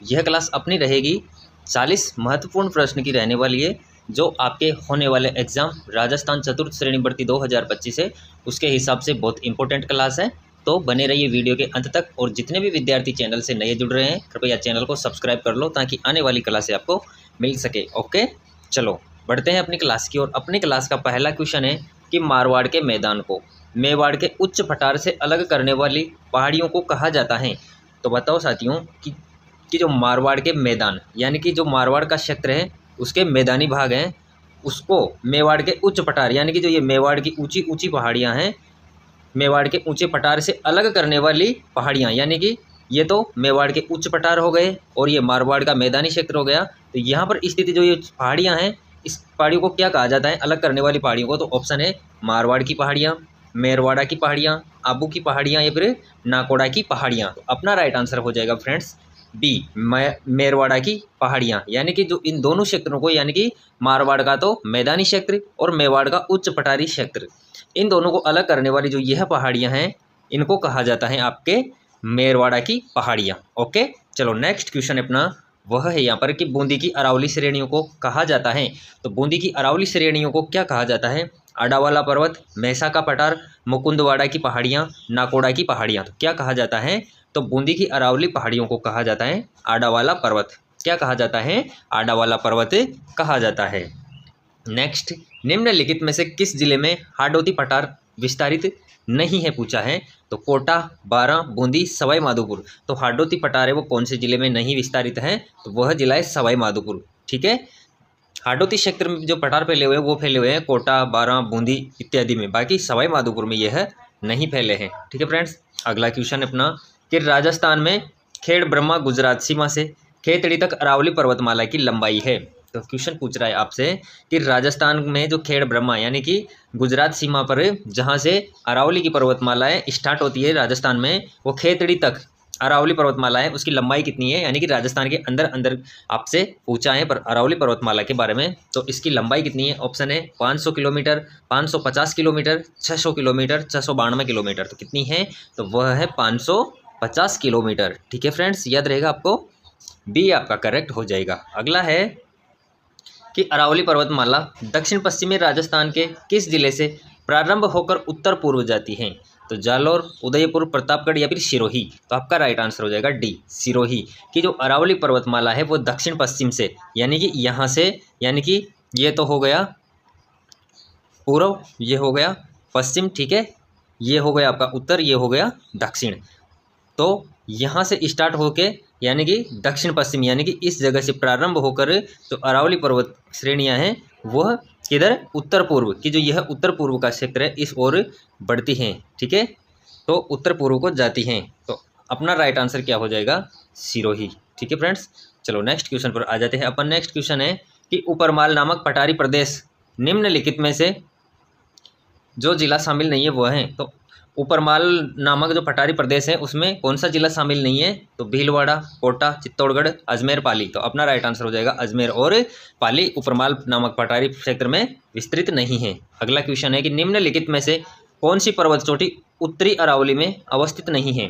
यह क्लास अपनी रहेगी 40 महत्वपूर्ण प्रश्न की रहने वाली है, जो आपके होने वाले एग्जाम राजस्थान चतुर्थ श्रेणी भर्ती 2025 है उसके हिसाब से बहुत इंपॉर्टेंट क्लास है। तो बने रहिए वीडियो के अंत तक, और जितने भी विद्यार्थी चैनल से नए जुड़ रहे हैं कृपया चैनल को सब्सक्राइब कर लो ताकि आने वाली क्लासें आपको मिल सके। ओके, चलो बढ़ते हैं अपनी क्लास की ओर। अपनी क्लास का पहला क्वेश्चन है कि मारवाड़ के मैदान को मेवाड़ के उच्च पठार से अलग करने वाली पहाड़ियों को कहा जाता है। तो बताओ साथियों कि जो मारवाड़ के मैदान यानी कि जो मारवाड़ का क्षेत्र है उसके मैदानी भाग हैं, उसको मेवाड़ के उच्च पठार यानी कि जो ये मेवाड़ की ऊंची ऊंची पहाड़ियां हैं, मेवाड़ के ऊंचे पठार से अलग करने वाली पहाड़ियां, यानी कि ये तो मेवाड़ के उच्च पठार हो गए और ये मारवाड़ का मैदानी क्षेत्र हो गया। तो यहाँ पर स्थित जो ये पहाड़ियां हैं, इस पहाड़ियों को क्या कहा जाता है अलग करने वाली पहाड़ियों को? तो ऑप्शन है मारवाड़ की पहाड़ियाँ, मेरवाड़ा की पहाड़ियाँ, आबू की पहाड़ियाँ या फिर नाकोड़ा की पहाड़ियाँ। तो अपना राइट आंसर हो जाएगा फ्रेंड्स बी, मेरवाड़ा की पहाड़ियाँ। यानी कि जो इन दोनों क्षेत्रों को, यानी कि मारवाड़ का तो मैदानी क्षेत्र और मेवाड़ का उच्च पठारी क्षेत्र, इन दोनों को अलग करने वाली जो यह पहाड़ियाँ हैं इनको कहा जाता है आपके मेरवाड़ा की पहाड़ियाँ। ओके, चलो नेक्स्ट क्वेश्चन अपना वह है यहाँ पर कि बूंदी की अरावली श्रेणियों को कहा जाता है। तो बूंदी की अरावली श्रेणियों को क्या कहा जाता है? आडावाला पर्वत, मैसा का पठार, मुकुंदवाड़ा की पहाड़ियाँ, नाकोड़ा की पहाड़ियाँ। तो क्या कहा जाता है? तो बूंदी की अरावली पहाड़ियों को कहा जाता है आडावाला पर्वत। क्या कहा जाता है? आडावाला पर्वत कहा जाता है। नेक्स्ट, निम्नलिखित में से किस जिले में हाडोती पठार विस्तारित नहीं है पूछा है? तो कोटा, बारां, बूंदी, सवाई माधोपुर। तो हाडोती पठार है वो कौन से जिले में नहीं विस्तारित है? तो वह जिला है सवाई माधोपुर। ठीक है, हाडोती क्षेत्र में जो पठार फैले हुए हैं वो फैले हुए हैं कोटा, बारां, बूंदी इत्यादि में, बाकी सवाई माधोपुर में यह नहीं फैले हैं। ठीक है फ्रेंड्स, अगला क्वेश्चन अपना कि राजस्थान में खेड़ ब्रह्मा गुजरात सीमा से खेतड़ी तक अरावली पर्वतमाला की लंबाई है। तो क्वेश्चन पूछ रहा है आपसे कि राजस्थान में जो खेड़ ब्रह्मा यानी कि गुजरात सीमा पर जहाँ से अरावली की पर्वतमालाएं स्टार्ट होती है राजस्थान में, वो खेतड़ी तक अरावली पर्वतमाला है, उसकी लंबाई कितनी है? यानी कि राजस्थान के अंदर अंदर आपसे पूछा है पर अरावली पर्वतमाला के बारे में। तो इसकी लंबाई कितनी है? ऑप्शन है 500 किलोमीटर, 550 किलोमीटर, 600 किलोमीटर, 692 किलोमीटर। तो कितनी है? तो वह है 550 किलोमीटर। ठीक है फ्रेंड्स, याद रहेगा आपको, बी आपका करेक्ट हो जाएगा। अगला है कि अरावली पर्वतमाला दक्षिण पश्चिमी राजस्थान के किस जिले से प्रारंभ होकर उत्तर पूर्व जाती है? तो जालौर, उदयपुर, प्रतापगढ़ या फिर सिरोही। तो आपका राइट आंसर हो जाएगा डी, सिरोही। कि जो अरावली पर्वतमाला है वो दक्षिण पश्चिम से, यानी कि यहाँ से, यानी कि ये तो हो गया पूर्व, ये हो गया पश्चिम, ठीक है, ये हो गया आपका उत्तर, ये हो गया दक्षिण। तो यहाँ से स्टार्ट होके यानी कि दक्षिण पश्चिम, यानी कि इस जगह से प्रारंभ होकर जो अरावली पर्वत श्रेणियाँ हैं वह किधर? उत्तर पूर्व की, जो यह उत्तर पूर्व का क्षेत्र है इस ओर बढ़ती हैं। ठीक है, तो उत्तर पूर्व को जाती हैं। तो अपना राइट आंसर क्या हो जाएगा? सिरोही। ठीक है फ्रेंड्स, चलो नेक्स्ट क्वेश्चन पर आ जाते हैं अपन। नेक्स्ट क्वेश्चन है कि उपरमाल नामक पठारी प्रदेश निम्नलिखित में से जो जिला शामिल नहीं है वह है। तो उपरमाल नामक जो पठारी प्रदेश है उसमें कौन सा जिला शामिल नहीं है? तो भीलवाड़ा, कोटा, चित्तौड़गढ़, अजमेर, पाली। तो अपना राइट आंसर हो जाएगा अजमेर और पाली उपरमाल नामक पठारी क्षेत्र में विस्तृत नहीं है। अगला क्वेश्चन है कि निम्नलिखित में से कौन सी पर्वत चोटी उत्तरी अरावली में अवस्थित नहीं है?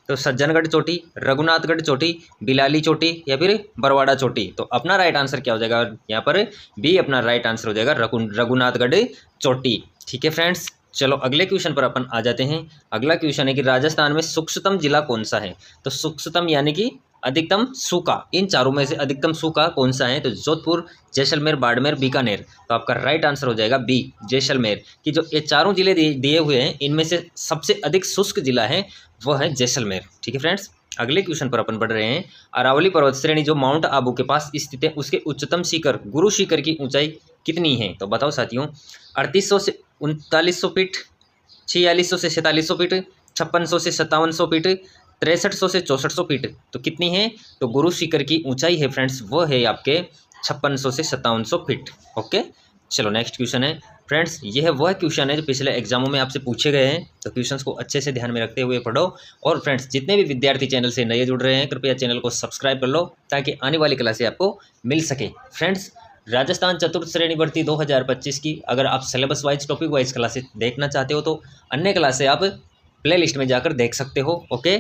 तो सज्जनगढ़ चोटी, रघुनाथगढ़ चोटी, बिलाली चोटी या फिर बरवाड़ा चोटी। तो अपना राइट आंसर क्या हो जाएगा यहाँ पर? बी अपना राइट आंसर हो जाएगा रघुनाथगढ़ चोटी। ठीक है फ्रेंड्स, चलो अगले क्वेश्चन पर अपन आ जाते हैं। अगला क्वेश्चन है कि राजस्थान में सूक्ष्मतम जिला कौन सा है? तो सूक्ष्मतम यानी कि अधिकतम सूखा, इन चारों में से अधिकतम सूखा कौन सा है? तो जोधपुर, जैसलमेर, बाड़मेर, बीकानेर। तो आपका राइट आंसर हो जाएगा बी, जैसलमेर। कि जो ये चारों जिले दिए हुए हैं इनमें से सबसे अधिक शुष्क जिला है वह है जैसलमेर। ठीक है फ्रेंड्स, अगले क्वेश्चन पर अपन बढ़ रहे हैं। अरावली पर्वत श्रेणी जो माउंट आबू के पास स्थित है उसके उच्चतम शिखर गुरु शिखर की ऊंचाई कितनी है? तो बताओ साथियों, 3800 से 3900 फीट, 4600 से 4700 फीट, 5600 से 5700 फीट, 6300 से 6400 फीट। तो कितनी है? तो गुरु शिखर की ऊंचाई है फ्रेंड्स वो है आपके 5600 से 5700 फीट। ओके, चलो नेक्स्ट क्वेश्चन है फ्रेंड्स, यह है वह क्वेश्चन है जो पिछले एग्जामों में आपसे पूछे गए हैं। तो क्वेश्चंस को अच्छे से ध्यान में रखते हुए पढ़ो। और फ्रेंड्स, जितने भी विद्यार्थी चैनल से नए जुड़ रहे हैं कृपया चैनल को सब्सक्राइब कर लो ताकि आने वाली क्लासें आपको मिल सके। फ्रेंड्स, राजस्थान चतुर्थ श्रेणी भर्ती 2025 की अगर आप syllabus wise, topic wise classes देखना चाहते हो तो अन्य क्लासें आप प्ले लिस्ट में जाकर देख सकते हो। ओके,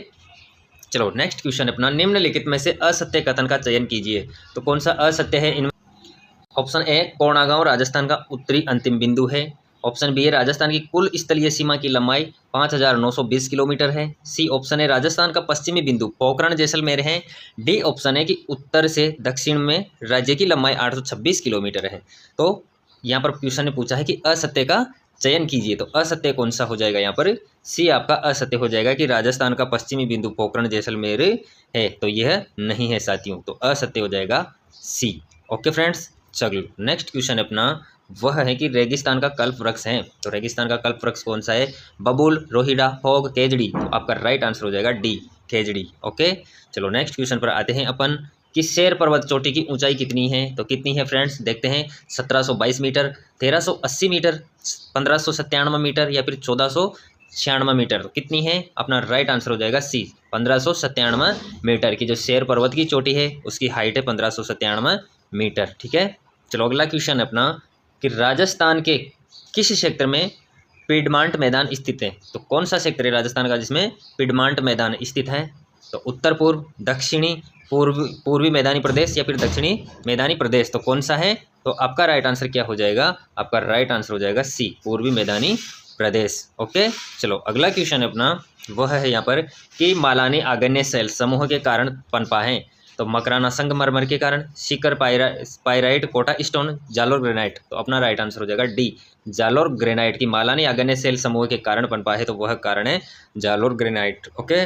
चलो नेक्स्ट क्वेश्चन अपना, निम्नलिखित में से असत्य कथन का चयन कीजिए। तो कौन सा असत्य है इनमें? ऑप्शन ए, कोंडागांव राजस्थान का उत्तरी अंतिम बिंदु है। ऑप्शन बी है, राजस्थान की कुल स्थलीय सीमा की लंबाई 5,920 किलोमीटर है। सी ऑप्शन है, राजस्थान का पश्चिमी बिंदु पोखरण जैसलमेर है। डी ऑप्शन है कि उत्तर से दक्षिण में राज्य की लंबाई 826 किलोमीटर है। तो यहाँ पर क्वेश्चन ने पूछा है कि असत्य का चयन कीजिए, तो असत्य कौन सा हो जाएगा यहाँ पर? सी आपका असत्य हो जाएगा कि राजस्थान का पश्चिमी बिंदु पोखरण जैसलमेर है, तो यह नहीं है साथियों, तो असत्य हो जाएगा सी। ओके फ्रेंड्स, चलो नेक्स्ट क्वेश्चन अपना वह है कि रेगिस्तान का कल्प वृक्ष है। तो रेगिस्तान का कल्प वृक्ष कौन सा है? बबूल, रोहिड़ा, फोग, केजड़ी। तो आपका राइट आंसर हो जाएगा डी, केजड़ी। ओके, चलो नेक्स्ट क्वेश्चन पर आते हैं अपन कि शेर पर्वत चोटी की ऊंचाई कितनी है। तो कितनी है फ्रेंड्स, देखते हैं। 1722 मीटर, 1380 मीटर, 1597 मीटर या फिर 1496 मीटर। तो कितनी है? अपना राइट आंसर हो जाएगा सी, 1597 मीटर की जो शेर पर्वत की चोटी है उसकी हाइट है 1597 मीटर। ठीक है, चलो अगला क्वेश्चन अपना कि राजस्थान के किस क्षेत्र में पिडमांट मैदान स्थित है। तो कौन सा क्षेत्र है राजस्थान का जिसमें पिडमांट मैदान स्थित है? तो उत्तर पूर्व, दक्षिणी, पूर्वी मैदानी प्रदेश या फिर दक्षिणी मैदानी प्रदेश। तो कौन सा है? तो आपका राइट आंसर क्या हो जाएगा? आपका राइट आंसर हो जाएगा सी, पूर्वी मैदानी प्रदेश। ओके, चलो अगला क्वेश्चन अपना वह है यहाँ पर कि मालानी आग्नेय शैल समूह के कारण पनपा है। तो मकराना संगमरमर के कारण, Sikar pyrite, Kota stone, Jalore granite. तो अपना राइट आंसर हो जाएगा डी, जालोर ग्रेनाइट की मालानी आग्नेय शैल समूह के कारण पनपा है, तो वह कारण है जालोर ग्रेनाइट। ओके,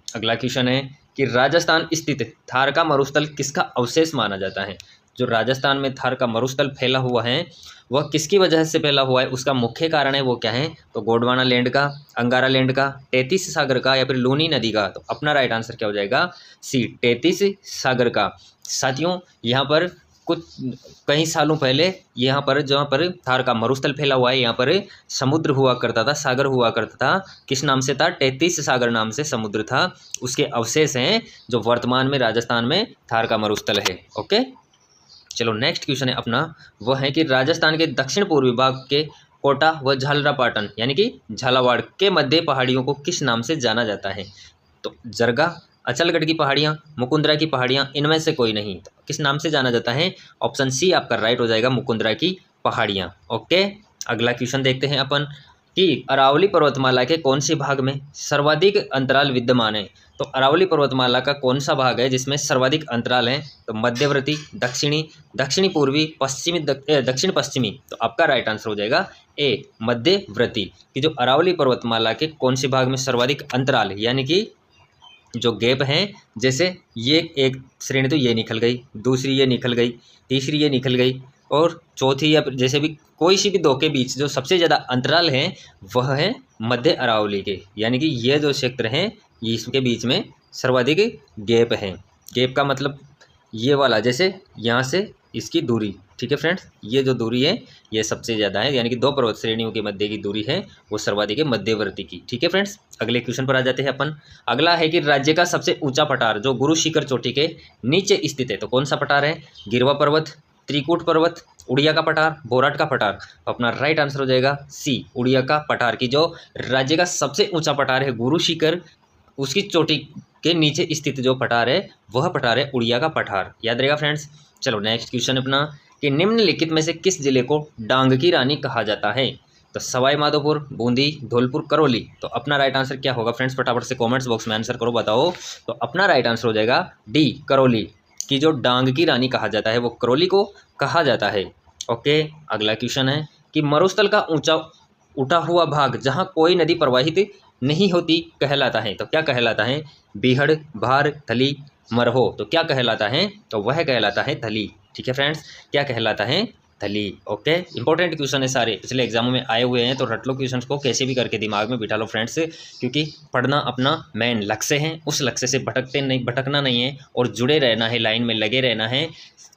अगला क्वेश्चन है कि राजस्थान स्थित थार का मरुस्थल किसका अवशेष माना जाता है। जो राजस्थान में थार का मरुस्थल फैला हुआ है वह किसकी वजह से फैला हुआ है, उसका मुख्य कारण है वो क्या है? तो गोंडवाना लैंड का, अंगारा लैंड का, तेतीस सागर का या फिर लूनी नदी का। तो अपना राइट आंसर क्या हो जाएगा? सी, तेतीस सागर का। साथियों यहाँ पर कुछ कई सालों पहले यहाँ पर जहाँ पर थार का मरुस्थल फैला हुआ है यहाँ पर समुद्र हुआ करता था, सागर हुआ करता था। किस नाम से था? तेतीस सागर नाम से समुद्र था। उसके अवशेष हैं जो वर्तमान में राजस्थान में थार का मरुस्थल है। ओके, चलो नेक्स्ट क्वेश्चन है अपना वह है कि राजस्थान के दक्षिण पूर्वी भाग के कोटा व झालरापाटन यानी कि झालावाड़ के मध्य पहाड़ियों को किस नाम से जाना जाता है। तो जरगा, अचलगढ़ की पहाड़ियाँ, मुकुंदरा की पहाड़ियाँ, इनमें से कोई नहीं। तो किस नाम से जाना जाता है? ऑप्शन सी आपका राइट हो जाएगा, मुकुंदरा की पहाड़ियाँ। ओके, अगला क्वेश्चन देखते हैं अपन कि अरावली पर्वतमाला के कौन से भाग में सर्वाधिक अंतराल विद्यमान है। तो अरावली पर्वतमाला का कौन सा भाग है जिसमें सर्वाधिक अंतराल है? तो मध्यवर्ती, दक्षिणी, दक्षिणी पूर्वी, पश्चिमी, दक्षिण पश्चिमी। तो आपका राइट आंसर हो जाएगा ए, मध्यवर्ती कि जो अरावली पर्वतमाला के कौन से भाग में सर्वाधिक अंतराल यानी कि जो गैप हैं, जैसे ये एक श्रेणी तो ये निकल गई, दूसरी ये निकल गई, तीसरी ये निकल गई और चौथी या जैसे भी कोई सी भी दो के बीच जो सबसे ज़्यादा अंतराल है वह है मध्य अरावली के, यानी कि ये जो क्षेत्र हैं ये इसके बीच में सर्वाधिक गैप है। गैप का मतलब ये वाला, जैसे यहाँ से इसकी दूरी। ठीक है फ्रेंड्स, ये जो दूरी है ये सबसे ज़्यादा है, यानी कि दो पर्वत श्रेणियों के मध्य की दूरी है वो सर्वाधिक है मध्यवर्ती की। ठीक है फ्रेंड्स, अगले क्वेश्चन पर आ जाते हैं अपन। अगला है कि राज्य का सबसे ऊंचा पठार जो गुरु शिखर चोटी के नीचे स्थित है, तो कौन सा पठार है? गिरवा पर्वत, त्रिकूट पर्वत, उड़िया का पठार, बोराट का पठार। तो अपना राइट आंसर हो जाएगा सी, उड़िया का पठार की जो राज्य का सबसे ऊंचा पठार है गुरु शिखर, उसकी चोटी के नीचे स्थित जो पठार है वह पठार है उड़िया का पठार। याद रहेगा फ्रेंड्स। चलो नेक्स्ट क्वेश्चन अपना कि निम्नलिखित में से किस जिले को डांग की रानी कहा जाता है। तो सवाई माधोपुर, बूंदी, धौलपुर, करौली। तो अपना राइट आंसर क्या होगा फ्रेंड्स? फटाफट से कमेंट्स बॉक्स में आंसर करो, बताओ। तो अपना राइट आंसर हो जाएगा डी, करौली की जो डांग की रानी कहा जाता है वो करौली को कहा जाता है। ओके, अगला क्वेश्चन है कि मरुस्थल का ऊंचा उठा हुआ भाग जहां कोई नदी प्रवाहित नहीं होती कहलाता है। तो क्या कहलाता है? बीहड़, भार, थली, मरहो। तो क्या कहलाता है? तो वह कहलाता है थली। ठीक है फ्रेंड्स, क्या कहलाता है? थली। ओके, इंपॉर्टेंट क्वेश्चन है, सारे पिछले एग्जामों में आए हुए हैं, तो रट लो क्वेश्चंस को, कैसे भी करके दिमाग में बिठा लो फ्रेंड्स, क्योंकि पढ़ना अपना मेन लक्ष्य है, उस लक्ष्य से भटकना नहीं है और जुड़े रहना है, लाइन में लगे रहना है,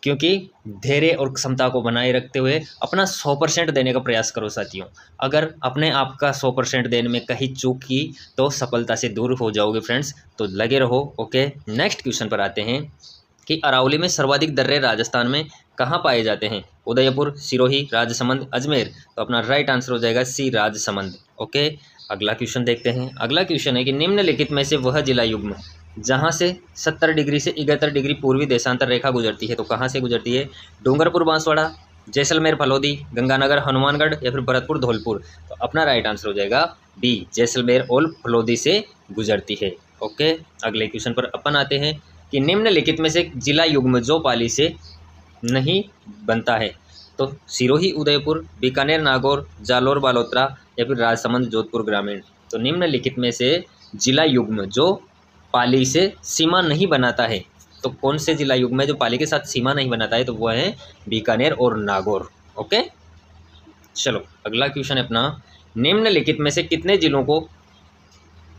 क्योंकि धैर्य और क्षमता को बनाए रखते हुए अपना 100% देने का प्रयास करो साथियों। अगर अपने आप का 100% देने में कहीं चूक की तो सफलता से दूर हो जाओगे फ्रेंड्स, तो लगे रहो। ओके, नेक्स्ट क्वेश्चन पर आते हैं कि अरावली में सर्वाधिक दर्रे राजस्थान में कहाँ पाए जाते हैं? उदयपुर, सिरोही, राजसमंद, अजमेर। तो अपना राइट आंसर हो जाएगा सी, राजसमंद। ओके, अगला क्वेश्चन देखते हैं। अगला क्वेश्चन है कि निम्नलिखित में से वह जिला युग्म जहाँ से 70 डिग्री से 71 डिग्री पूर्वी देशांतर रेखा गुजरती है। तो कहाँ से गुजरती है? डूंगरपुर बांसवाड़ा, जैसलमेर फलोदी, गंगानगर हनुमानगढ़ या फिर भरतपुर धौलपुर। तो अपना राइट आंसर हो जाएगा बी, जैसलमेर और फलोदी से गुजरती है। ओके, अगले क्वेश्चन पर अपन आते हैं कि निम्नलिखित में से जिला युग्म जो पाली से नहीं बनता है। तो सिरोही उदयपुर, बीकानेर नागौर, जालोर बालोतरा या फिर राजसमंद जोधपुर ग्रामीण। तो निम्नलिखित में से जिला युग्म जो पाली से सीमा नहीं बनाता है, तो कौन से जिला युग्म है जो पाली के साथ सीमा नहीं बनाता है? तो वो है बीकानेर और नागौर। ओके, चलो अगला क्वेश्चन है अपना, निम्नलिखित में से कितने जिलों को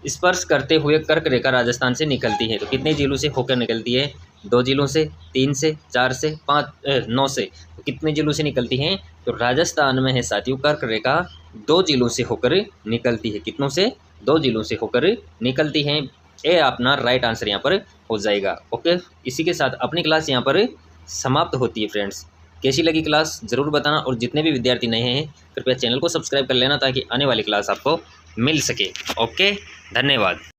स्पर्श करते हुए कर्क रेखा राजस्थान से निकलती है? तो कितने जिलों से होकर निकलती है? 2 जिलों से, 3 से, 4 से, 9 से। तो कितने जिलों से निकलती हैं? तो राजस्थान में है साथियों कर्क रेखा 2 जिलों से होकर निकलती है। कितनों से? 2 जिलों से होकर निकलती हैं। ये अपना राइट आंसर यहाँ पर हो जाएगा। ओके, इसी के साथ अपनी क्लास यहाँ पर समाप्त होती है फ्रेंड्स। कैसी लगी क्लास ज़रूर बताना, और जितने भी विद्यार्थी नए हैं कृपया चैनल को सब्सक्राइब कर लेना ताकि आने वाली क्लास आपको मिल सके। ओके, धन्यवाद।